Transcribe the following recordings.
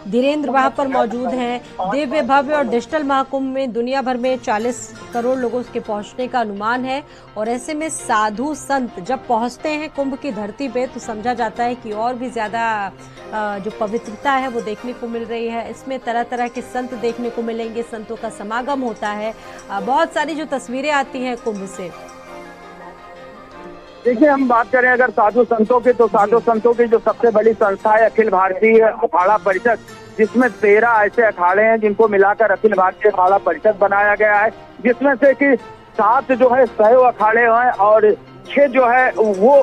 धीरेन्द्र वहां पर मौजूद हैं। दिव्य भव्य और डिजिटल महाकुंभ में दुनिया भर में 40 करोड़ लोगों के पहुंचने का अनुमान है और ऐसे में साधु संत जब पहुंचते हैं कुंभ की धरती पे तो समझा जाता है कि और भी ज्यादा जो पवित्रता है वो देखने को मिल रही है। इसमें तरह तरह के संत देखने को मिलेंगे, संतों का समागम होता है, बहुत सारी जो तस्वीरें आती हैं कुंभ से। देखिए, हम बात करें अगर साधु संतों की, तो साधु संतों की जो सबसे बड़ी संस्था है अखिल भारतीय अखाड़ा परिषद, जिसमें 13 ऐसे अखाड़े हैं जिनको मिलाकर अखिल भारतीय अखाड़ा परिषद बनाया गया है, जिसमें से कि 7 जो है शैव अखाड़े हैं और 6 जो है वो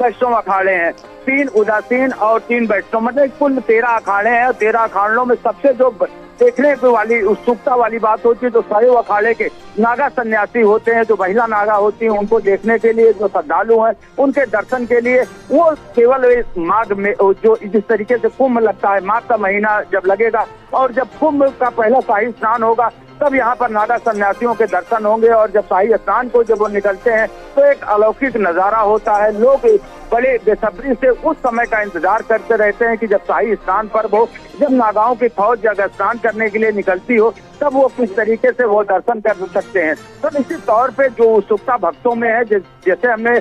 वैष्णव अखाड़े हैं, 3 उदासीन और 3 वैष्णव, मतलब कुल 13 अखाड़े हैं। 13 अखाड़ों में सबसे जो देखने वाली उत्सुकता वाली बात होती है तो शैव अखाड़े के नागा सन्यासी होते हैं, जो महिला नागा होती हैं, उनको देखने के लिए जो श्रद्धालु हैं उनके दर्शन के लिए वो केवल माघ में जो जिस तरीके से कुंभ लगता है, माघ का महीना जब लगेगा और जब कुंभ का पहला शाही स्नान होगा तब यहाँ पर नागा सन्यासियों के दर्शन होंगे। और जब शाही स्नान को जब वो निकलते हैं तो एक अलौकिक नजारा होता है। लोग बड़े बेसब्री से उस समय का इंतजार करते रहते हैं कि जब शाही स्नान पर्व हो, जब नागाओं की फौज जब स्नान करने के लिए निकलती हो, तब वो किस तरीके से वो दर्शन कर सकते हैं। तो निश्चित तौर पे जो उत्सुकता भक्तों में है, जैसे हमने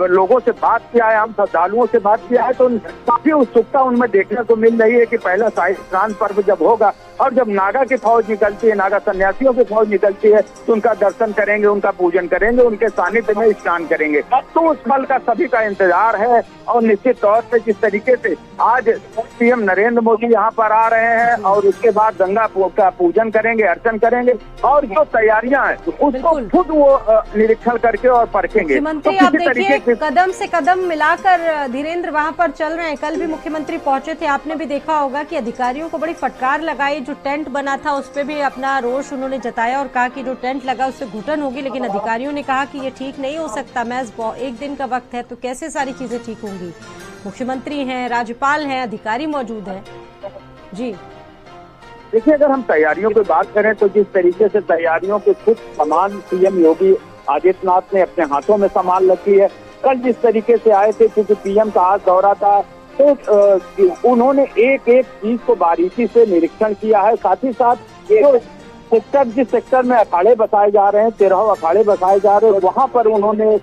लोगों से बात किया है, हम श्रद्धालुओं से बात किया है, तो काफी उत्सुकता उनमें देखने को मिल रही है कि पहला शाही स्नान पर्व जब होगा और जब नागा की फौज निकलती है, नागा सन्यासियों की फौज निकलती है, तो उनका दर्शन करेंगे, उनका पूजन करेंगे, उनके सानिध्य में स्नान करेंगे। तो उस पल का सभी का इंतजार है। और निश्चित तौर पे जिस तरीके से आज पीएम नरेंद्र मोदी यहाँ पर आ रहे हैं और उसके बाद गंगा का पूजन करेंगे, अर्चन करेंगे और जो तैयारियां हैं उसको खुद वो निरीक्षण करके और परखेंगे। मुख्यमंत्री आप देखिए कदम से कदम मिलाकर धीरेन्द्र वहां पर चल रहे हैं। कल भी मुख्यमंत्री पहुंचे थे, आपने भी देखा होगा कि अधिकारियों को बड़ी फटकार लगाई। जो टेंट बना था उस पर भी अपना रोष उन्होंने जताया और कहा कि जो टेंट लगा उससे घुटन होगी, लेकिन अधिकारियों ने कहा कि ये ठीक नहीं हो सकता, महज एक दिन का वक्त है तो कैसे सारी चीजें ठीक होंगी। मुख्यमंत्री हैं, राज्यपाल हैं, अधिकारी मौजूद हैं। जी देखिए, अगर हम तैयारियों की बात करें तो जिस तरीके से तैयारियों के खुद सामान सीएम योगी आदित्यनाथ ने अपने हाथों में संभाल रखी है। कल जिस तरीके से आए थे, क्योंकि पीएम का आज दौरा था, तो उन्होंने एक एक चीज को बारीकी से निरीक्षण किया है। साथ ही साथ जो सेक्टर जिस सेक्टर में अखाड़े बसाए जा रहे हैं, 13 अखाड़े बसाए जा रहे हैं, वहां पर उन्होंने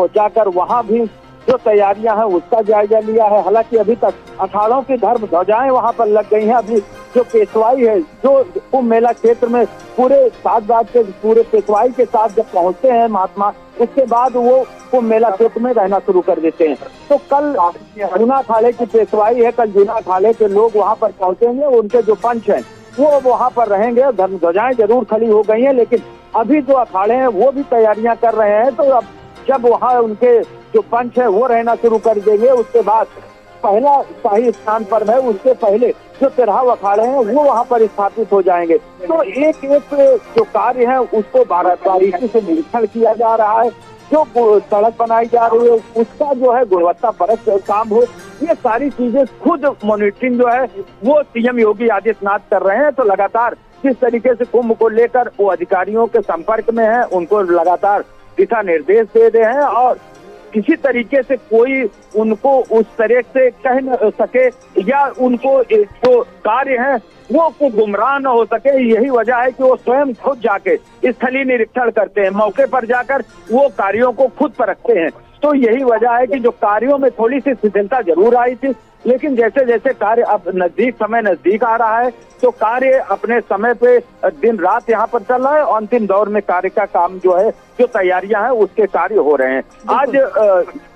जाकर वहां भी जो तैयारियां हैं उसका जायजा लिया है। हालांकि अभी तक अखाड़ों की धर्म ध्वजाएं वहां पर लग गई हैं। अभी जो पेशवाई है, जो कुंभ मेला क्षेत्र में पूरे 7 बात के पूरे पेशवाई के साथ जब पहुंचते हैं महात्मा, उसके बाद वो कुंभ मेला क्षेत्र में रहना शुरू कर देते हैं। तो कल जूना अखाड़े की पेशवाई है, कल जूना अखाड़े के लोग वहां पर पहुंचेंगे, उनके जो पंच हैं वो वहां पर रहेंगे। धर्म ध्वजाएं जरूर खड़ी हो गई हैं, लेकिन अभी जो अखाड़े हैं वो भी तैयारियां कर रहे हैं। तो अब जब वहाँ उनके जो पंच है वो रहना शुरू कर देंगे, उसके बाद पहला शाही स्नान पर्व है, उसके पहले जो 13 अखाड़े हैं वो वहाँ पर स्थापित हो जाएंगे। तो एक एक जो कार्य है उसको बारीकी से निरीक्षण किया जा रहा है। जो सड़क बनाई जा रही है उसका जो है गुणवत्ता परक काम हो, ये सारी चीजें खुद मॉनिटरिंग जो है वो सीएम योगी आदित्यनाथ कर रहे हैं। तो लगातार किस तरीके से कुंभ को लेकर वो अधिकारियों के संपर्क में है, उनको लगातार दिशा निर्देश दे रहे हैं और किसी तरीके से कोई उनको उस तरह से कह न सके या उनको जो कार्य है वो गुमराह न हो सके। यही वजह है कि वो स्वयं खुद जाके स्थलीय निरीक्षण करते हैं, मौके पर जाकर वो कार्यों को खुद परखते हैं। तो यही वजह है कि जो कार्यों में थोड़ी सी शिथिलता जरूर आई थी, लेकिन जैसे जैसे कार्य अब समय नजदीक आ रहा है तो कार्य अपने समय पे दिन रात यहाँ पर चल रहा है। अंतिम दौर में कार्य का काम जो है, जो तैयारियां हैं उसके कार्य हो रहे हैं। आज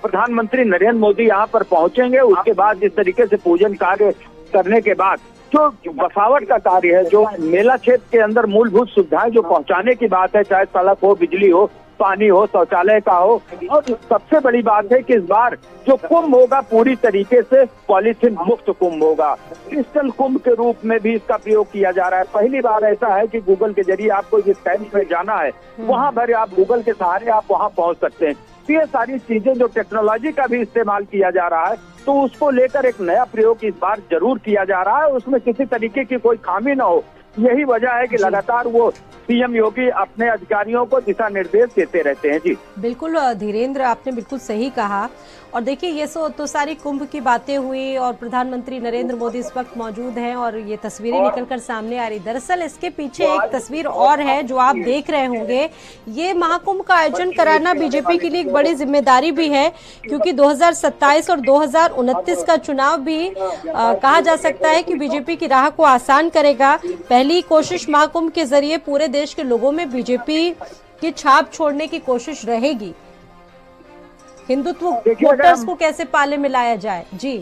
प्रधानमंत्री नरेंद्र मोदी यहाँ पर पहुंचेंगे, उसके बाद जिस तरीके से पूजन कार्य करने के बाद जो बसावट का कार्य है, जो मेला क्षेत्र के अंदर मूलभूत सुविधाएं जो पहुंचाने की बात है, चाहे सड़क हो, बिजली हो, पानी हो, शौचालय का हो, और सबसे बड़ी बात है कि इस बार जो कुंभ होगा पूरी तरीके से पॉलीथीन मुक्त कुंभ होगा। डिजिटल कुंभ के रूप में भी इसका प्रयोग किया जा रहा है। पहली बार ऐसा है कि गूगल के जरिए आपको जिस कैंप में जाना है वहां भर आप गूगल के सहारे आप वहां पहुंच सकते हैं। तो ये सारी चीजें जो टेक्नोलॉजी का भी इस्तेमाल किया जा रहा है, तो उसको लेकर एक नया प्रयोग इस बार जरूर किया जा रहा है। उसमें किसी तरीके की कोई खामी ना हो, यही वजह है कि लगातार वो सीएम योगी अपने अधिकारियों को दिशा निर्देश देते रहते हैं। जी बिल्कुल धीरेन्द्र, आपने बिल्कुल सही कहा। और देखिए, ये तो सारी कुंभ की बातें हुई और प्रधानमंत्री नरेंद्र मोदी इस वक्त मौजूद हैं और ये तस्वीरें निकलकर सामने आ रही। दरअसल इसके पीछे एक तस्वीर और है जो आप देख रहे होंगे। ये महाकुंभ का आयोजन कराना बीजेपी के लिए एक बड़ी जिम्मेदारी भी है, क्योंकि 2027 और 2029 का चुनाव भी कहा जा सकता है कि बीजेपी की राह को आसान करेगा। पहली कोशिश महाकुंभ के जरिए पूरे देश के लोगों में बीजेपी की छाप छोड़ने की कोशिश रहेगी। हिंदुत्व वोटर्स को कैसे पाले में लाया जाए। जी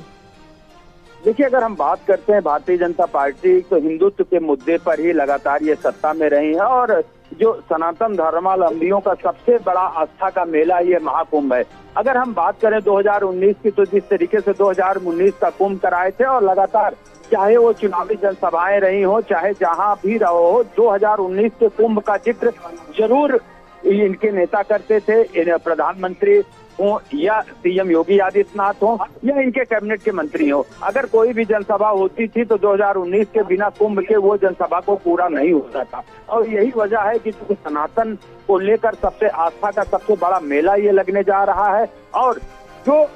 देखिए, अगर हम बात करते हैं भारतीय जनता पार्टी, तो हिंदुत्व के मुद्दे पर ही लगातार ये सत्ता में रही है और जो सनातन धर्मावलंबियों का सबसे बड़ा आस्था का मेला ये महाकुंभ है। अगर हम बात करें 2019 की, तो जिस तरीके से 2019 का कुंभ कराए थे और लगातार चाहे वो चुनावी जनसभाएं रही हो, चाहे जहां भी रहो हो, 2019 के कुंभ का जिक्र जरूर इनके नेता करते थे। प्रधानमंत्री हो या सीएम योगी आदित्यनाथ हो या इनके कैबिनेट के मंत्री हो, अगर कोई भी जनसभा होती थी तो 2019 के बिना कुंभ के वो जनसभा को पूरा नहीं होता था। और यही वजह है कि सनातन को लेकर सबसे आस्था का सबसे बड़ा मेला ये लगने जा रहा है। और जो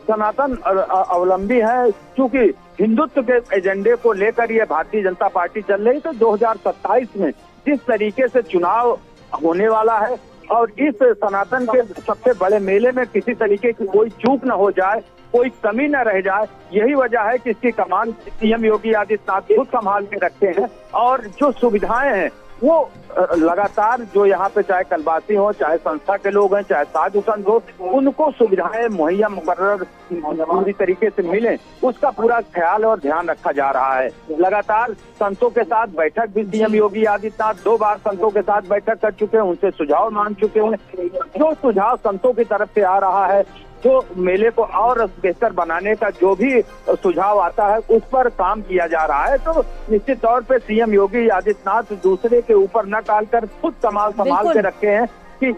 सनातन अवलंबी है, क्योंकि हिंदुत्व के एजेंडे को लेकर ये भारतीय जनता पार्टी चल रही, तो 2027 में जिस तरीके से चुनाव होने वाला है और इस सनातन के सबसे बड़े मेले में किसी तरीके की कोई चूक न हो जाए, कोई कमी न रह जाए, यही वजह है कि इसकी कमान सीएम योगी आदित्यनाथ खुद संभाल के रखते हैं। और जो सुविधाएं हैं वो लगातार जो यहाँ पे चाहे कलवासी हो, चाहे संस्था के लोग हैं, चाहे साधु संत हो, उनको सुविधाएं मुहैया मुकर्रर पूरी तरीके से मिले, उसका पूरा ख्याल और ध्यान रखा जा रहा है। लगातार संतों के साथ बैठक भी सीएम योगी आदित्यनाथ 2 बार संतों के साथ बैठक कर चुके हैं, उनसे सुझाव मांग चुके हैं। जो सुझाव संतों की तरफ से आ रहा है, जो मेले को और बेहतर बनाने का जो भी सुझाव आता है, उस पर काम किया जा रहा है। तो निश्चित तौर पे सीएम योगी आदित्यनाथ दूसरे के ऊपर न डालकर खुद संभाल के रखे हैं कि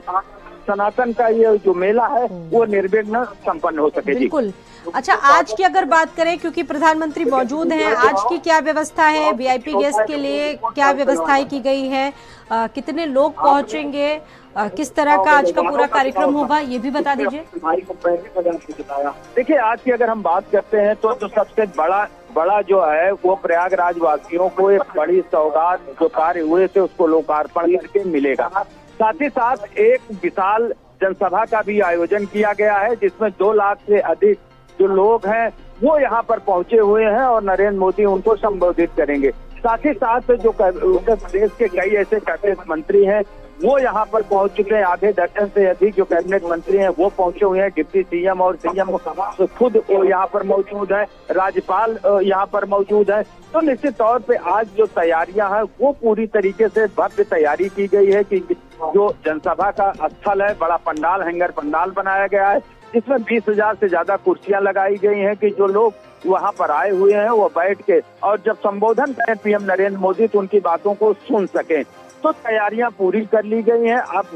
सनातन का ये जो मेला है वो निर्विघ्न संपन्न हो सके। बिल्कुल। अच्छा, आज की अगर बात करें, क्योंकि प्रधानमंत्री मौजूद हैं, आज की क्या व्यवस्था है? वीआईपी गेस्ट के लिए क्या व्यवस्थाएं की गई है? कितने लोग पहुंचेंगे? किस तरह का आज का पूरा कार्यक्रम होगा, ये भी बता दीजिए। देखिए, आज की अगर हम बात करते हैं तो जो सबसे बड़ा जो है वो प्रयागराज वासियों को एक बड़ी सौगात जो कार्य हुए थे उसको लोकार्पण करके मिलेगा। साथ ही साथ एक विशाल जनसभा का भी आयोजन किया गया है, जिसमें 2 लाख से अधिक जो लोग हैं वो यहाँ पर पहुंचे हुए हैं और नरेंद्र मोदी उनको संबोधित करेंगे। साथ ही साथ जो उत्तर प्रदेश के कई ऐसे कैबिनेट मंत्री हैं वो यहाँ पर पहुंच चुके हैं। आधे दर्जन से अधिक जो कैबिनेट मंत्री हैं वो पहुंचे हुए हैं। डिप्टी सीएम और सीएम खुद यहाँ पर मौजूद है, राज्यपाल यहाँ पर मौजूद है। तो निश्चित तौर पे आज जो तैयारियां हैं वो पूरी तरीके से भव्य तैयारी की गई है कि जो जनसभा का स्थल है, बड़ा पंडाल, हैंगर पंडाल बनाया गया है, जिसमें 20,000 से ज्यादा कुर्सियां लगाई गई हैं कि जो लोग वहां पर आए हुए हैं वो बैठ के और जब संबोधन करें पीएम नरेंद्र मोदी तो उनकी बातों को सुन सकें। तो तैयारियां पूरी कर ली गई हैं। अब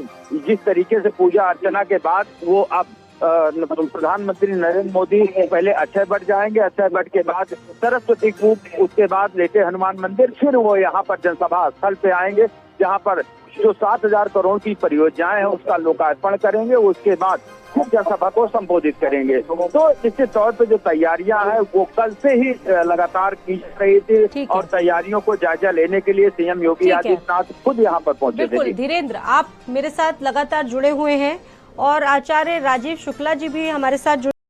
जिस तरीके से पूजा अर्चना के बाद वो अब प्रधानमंत्री नरेंद्र मोदी पहले अक्षय वट जाएंगे, अक्षय वट के बाद सरस्वती कूप, उसके बाद लेटे हनुमान मंदिर, फिर वो यहाँ पर जनसभा स्थल पे आएंगे जहाँ पर जो 7,000 करोड़ की परियोजनाएं हैं उसका लोकार्पण करेंगे। उसके बाद फिर जनसभा को संबोधित करेंगे। तो निश्चित तौर पे जो तैयारियां हैं वो कल से ही लगातार की जा रही थी और तैयारियों को जायजा लेने के लिए सीएम योगी आदित्यनाथ खुद यहाँ पर पहुंचे थे। बिल्कुल धीरेन्द्र, आप मेरे साथ लगातार जुड़े हुए हैं और आचार्य राजीव शुक्ला जी भी हमारे साथ